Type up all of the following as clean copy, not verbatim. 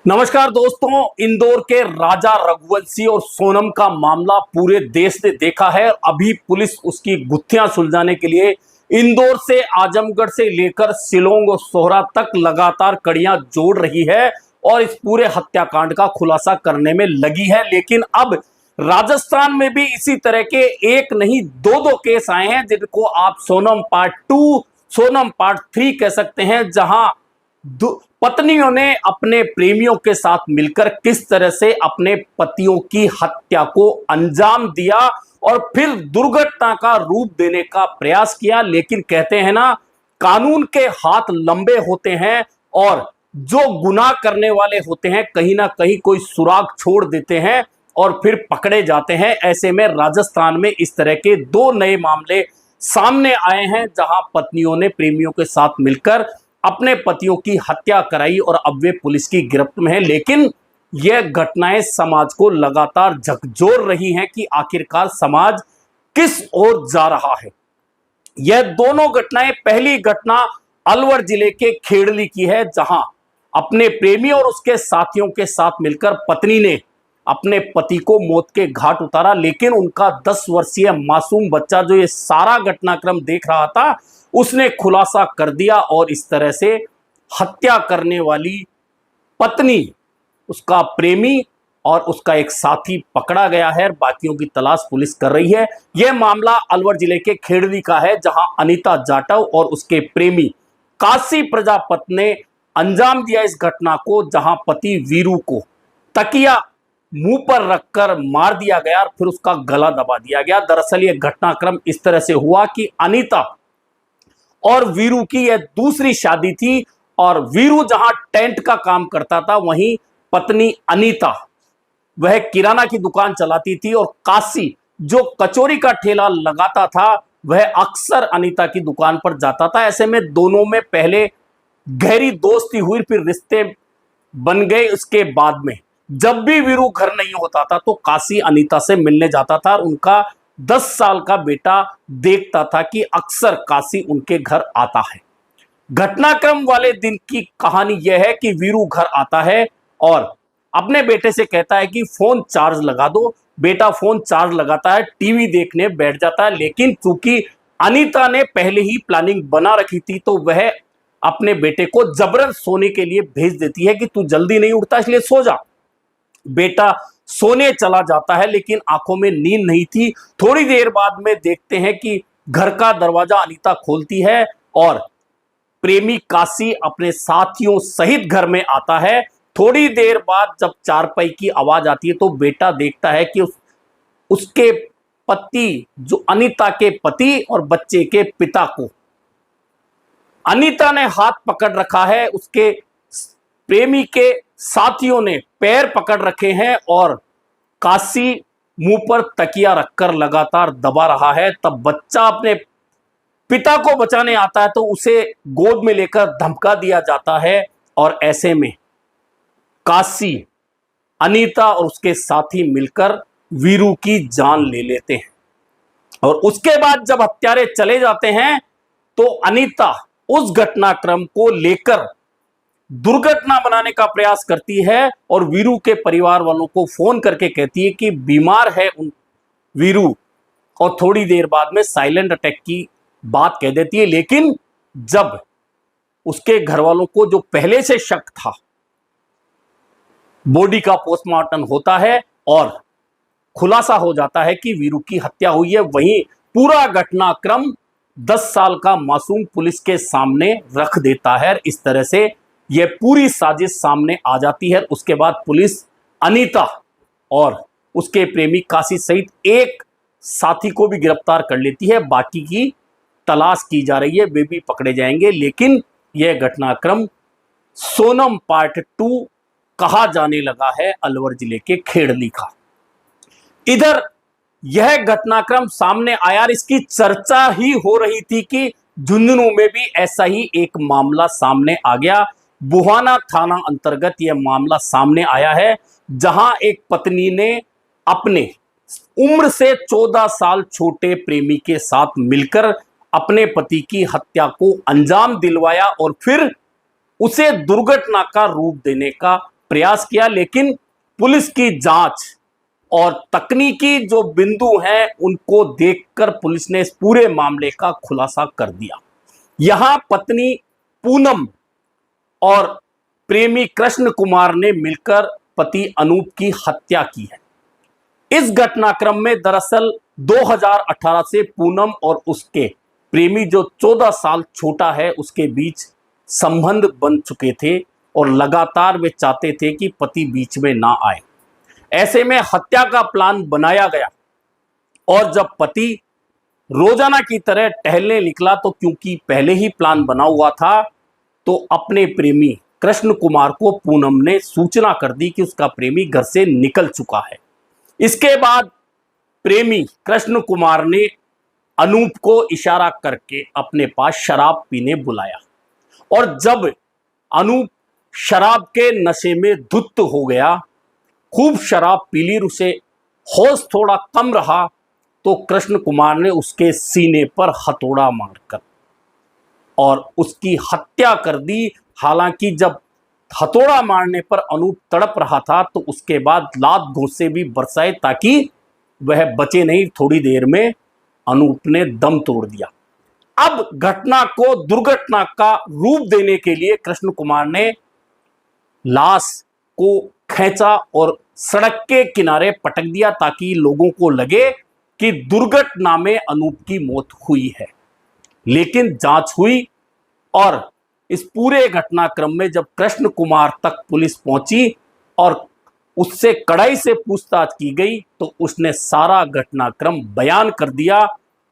नमस्कार दोस्तों। इंदौर के राजा रघुवंशी और सोनम का मामला पूरे देश ने देखा है। अभी पुलिस उसकी गुत्थियां सुलझाने के लिए इंदौर से, आजमगढ़ से लेकर शिलोंग और सोहरा तक लगातार कड़ियां जोड़ रही है और इस पूरे हत्याकांड का खुलासा करने में लगी है। लेकिन अब राजस्थान में भी इसी तरह के एक नहीं दो दो केस आए हैं, जिनको आप सोनम पार्ट 2, सोनम पार्ट 3 कह सकते हैं, जहां पत्नियों ने अपने प्रेमियों के साथ मिलकर किस तरह से अपने पतियों की हत्या को अंजाम दिया और फिर दुर्घटना का रूप देने का प्रयास किया। लेकिन कहते हैं ना, कानून के हाथ लंबे होते हैं और जो गुनाह करने वाले होते हैं कहीं ना कहीं कोई सुराग छोड़ देते हैं और फिर पकड़े जाते हैं। ऐसे में राजस्थान में इस तरह के दो नए मामले सामने आए हैं, जहां पत्नियों ने प्रेमियों के साथ मिलकर अपने पतियों की हत्या कराई और अब वे पुलिस की गिरफ्त में है। लेकिन यह घटनाएं समाज को लगातार झकझोर रही हैं कि आखिरकार समाज किस ओर जा रहा है। यह दोनों घटनाएं, पहली घटना अलवर जिले के खेड़ली की है, जहां अपने प्रेमी और उसके साथियों के साथ मिलकर पत्नी ने अपने पति को मौत के घाट उतारा। लेकिन उनका 10 वर्षीय मासूम बच्चा, जो ये सारा घटनाक्रम देख रहा था, उसने खुलासा कर दिया और इस तरह से हत्या करने वाली पत्नी, उसका प्रेमी और उसका एक साथी पकड़ा गया है। बाकियों की तलाश पुलिस कर रही है। यह मामला अलवर जिले के खेड़ली का है, जहां अनीता जाटव और उसके प्रेमी काशी प्रजापत ने अंजाम दिया इस घटना को, जहां पति वीरू को तकिया मुंह पर रखकर मार दिया गया और फिर उसका गला दबा दिया गया। दरअसल यह घटनाक्रम इस तरह से हुआ कि अनीता और वीरू की यह दूसरी शादी थी और वीरू जहां टेंट का काम करता था, वहीं पत्नी अनीता वह किराना की दुकान चलाती थी और काशी जो कचौरी का ठेला लगाता था, वह अक्सर अनीता की दुकान पर जाता था। ऐसे में दोनों में पहले गहरी दोस्ती हुई, फिर रिश्ते बन गए। उसके बाद में जब भी वीरू घर नहीं होता था तो काशी अनीता से मिलने जाता था और उनका 10 साल का बेटा देखता था कि अक्सर काशी उनके घर आता है। घटनाक्रम वाले दिन की कहानी यह है कि वीरू घर आता है और अपने बेटे से कहता है कि फोन चार्ज लगा दो। बेटा फोन चार्ज लगाता है, टीवी देखने बैठ जाता है। लेकिन चूंकि अनीता ने पहले ही प्लानिंग बना रखी थी, तो वह अपने बेटे को जबरन सोने के लिए भेज देती है कि तू जल्दी नहीं उठता, इसलिए सो जा। बेटा सोने चला जाता है, लेकिन आंखों में नींद नहीं थी। थोड़ी देर बाद में देखते हैं कि घर का दरवाजा अनीता खोलती है और प्रेमी काशी अपने साथियों सहित घर में आता है। थोड़ी देर बाद जब चारपाई की आवाज आती है तो बेटा देखता है कि उसके पति, जो अनीता के पति और बच्चे के पिता को अनीता ने हाथ पकड़ रखा है, उसके प्रेमी के साथियों ने पैर पकड़ रखे हैं और काशी मुंह पर तकिया रखकर लगातार दबा रहा है। तब बच्चा अपने पिता को बचाने आता है तो उसे गोद में लेकर धमका दिया जाता है और ऐसे में काशी, अनीता और उसके साथी मिलकर वीरू की जान ले लेते हैं। और उसके बाद जब हत्यारे चले जाते हैं तो अनीता उस घटनाक्रम को लेकर दुर्घटना बनाने का प्रयास करती है और वीरू के परिवार वालों को फोन करके कहती है कि बीमार है वीरू, और थोड़ी देर बाद में साइलेंट अटैक की बात कह देती है। लेकिन जब उसके घर वालों को जो पहले से शक था, बॉडी का पोस्टमार्टम होता है और खुलासा हो जाता है कि वीरू की हत्या हुई है। वहीं पूरा घटनाक्रम 10 साल का मासूम पुलिस के सामने रख देता है। इस तरह से यह पूरी साजिश सामने आ जाती है। उसके बाद पुलिस अनीता और उसके प्रेमी काशी सहित एक साथी को भी गिरफ्तार कर लेती है। बाकी की तलाश की जा रही है, वे भी पकड़े जाएंगे। लेकिन यह घटनाक्रम सोनम पार्ट 2 कहा जाने लगा है अलवर जिले के खेड़ली का। इधर यह घटनाक्रम सामने आया, इसकी चर्चा ही हो रही थी कि झुंझुनू में भी ऐसा ही एक मामला सामने आ गया। बुहाना थाना अंतर्गत यह मामला सामने आया है, जहां एक पत्नी ने अपने उम्र से 14 साल छोटे प्रेमी के साथ मिलकर अपने पति की हत्या को अंजाम दिलवाया और फिर उसे दुर्घटना का रूप देने का प्रयास किया, लेकिन पुलिस की जांच और तकनीकी जो बिंदु हैं उनको देखकर पुलिस ने इस पूरे मामले का खुलासा कर दिया। यहां पत्नी पूनम और प्रेमी कृष्ण कुमार ने मिलकर पति अनूप की हत्या की है। इस घटनाक्रम में दरअसल 2018 से पूनम और उसके प्रेमी जो 14 साल छोटा है उसके बीच संबंध बन चुके थे और लगातार वे चाहते थे कि पति बीच में ना आए। ऐसे में हत्या का प्लान बनाया गया और जब पति रोजाना की तरह टहलने निकला तो क्योंकि पहले ही प्लान बना हुआ था तो अपने प्रेमी कृष्ण कुमार को पूनम ने सूचना कर दी कि उसका प्रेमी घर से निकल चुका है। इसके बाद प्रेमी कृष्ण कुमार ने अनूप को इशारा करके अपने पास शराब पीने बुलाया और जब अनूप शराब के नशे में धुत हो गया, खूब शराब पी ली, उसे होश थोड़ा कम रहा तो कृष्ण कुमार ने उसके सीने पर हथौड़ा मारकर और उसकी हत्या कर दी। हालांकि जब हथौड़ा मारने पर अनूप तड़प रहा था तो उसके बाद लात घोंसे भी बरसाए ताकि वह बचे नहीं। थोड़ी देर में अनूप ने दम तोड़ दिया। अब घटना को दुर्घटना का रूप देने के लिए कृष्ण कुमार ने लाश को खींचा और सड़क के किनारे पटक दिया ताकि लोगों को लगे कि दुर्घटना में अनूप की मौत हुई है। लेकिन जांच हुई और इस पूरे घटनाक्रम में जब कृष्ण कुमार तक पुलिस पहुंची और उससे कड़ाई से पूछताछ की गई तो उसने सारा घटनाक्रम बयान कर दिया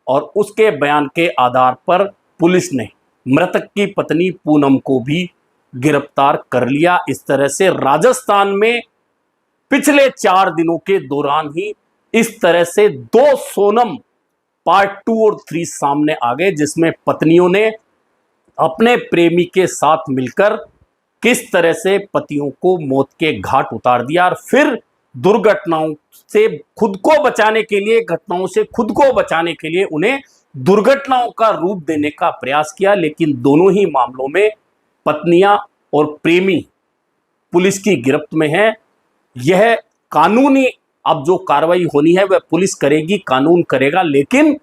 और उसके बयान के आधार पर पुलिस ने मृतक की पत्नी पूनम को भी गिरफ्तार कर लिया। इस तरह से राजस्थान में पिछले 4 दिनों के दौरान ही इस तरह से 2 सोनम पार्ट 2 और 3 सामने आ गए, जिसमें पत्नियों ने अपने प्रेमी के साथ मिलकर किस तरह से पतियों को मौत के घाट उतार दिया और फिर दुर्घटनाओं से खुद को बचाने के लिए, घटनाओं से खुद को बचाने के लिए उन्हें दुर्घटनाओं का रूप देने का प्रयास किया। लेकिन दोनों ही मामलों में पत्नियां और प्रेमी पुलिस की गिरफ्त में हैं। यह कानूनी अब जो कार्रवाई होनी है वह पुलिस करेगी, कानून करेगा। लेकिन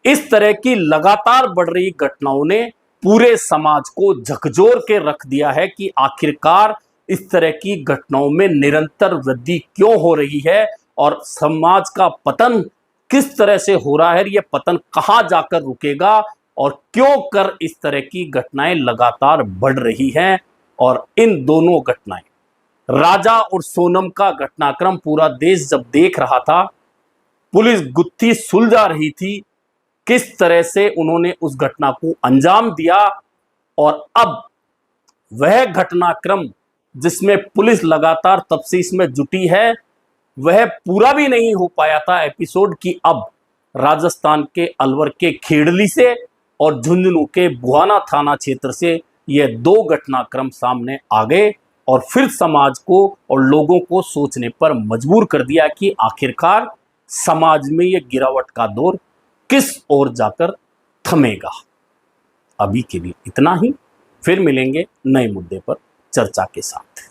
इस तरह की लगातार बढ़ रही घटनाओं ने पूरे समाज को झकझोर के रख दिया है कि आखिरकार इस तरह की घटनाओं में निरंतर वृद्धि क्यों हो रही है और समाज का पतन किस तरह से हो रहा है, यह पतन कहां जाकर रुकेगा और क्यों कर इस तरह की घटनाएं लगातार बढ़ रही हैं। और इन दोनों घटनाएं, राजा और सोनम का घटनाक्रम पूरा देश जब देख रहा था, पुलिस गुत्थी सुलझा रही थी किस तरह से उन्होंने उस घटना को अंजाम दिया और अब वह घटनाक्रम जिसमें पुलिस लगातार तब से इसमें जुटी है वह पूरा भी नहीं हो पाया था एपिसोड की अब राजस्थान के अलवर के खेड़ली से और झुंझुनू के बुहाना थाना क्षेत्र से यह 2 घटनाक्रम सामने आ गए और फिर समाज को और लोगों को सोचने पर मजबूर कर दिया कि आखिरकार समाज में यह गिरावट का दौर किस ओर जाकर थमेगा। अभी के लिए इतना ही, फिर मिलेंगे नए मुद्दे पर चर्चा के साथ।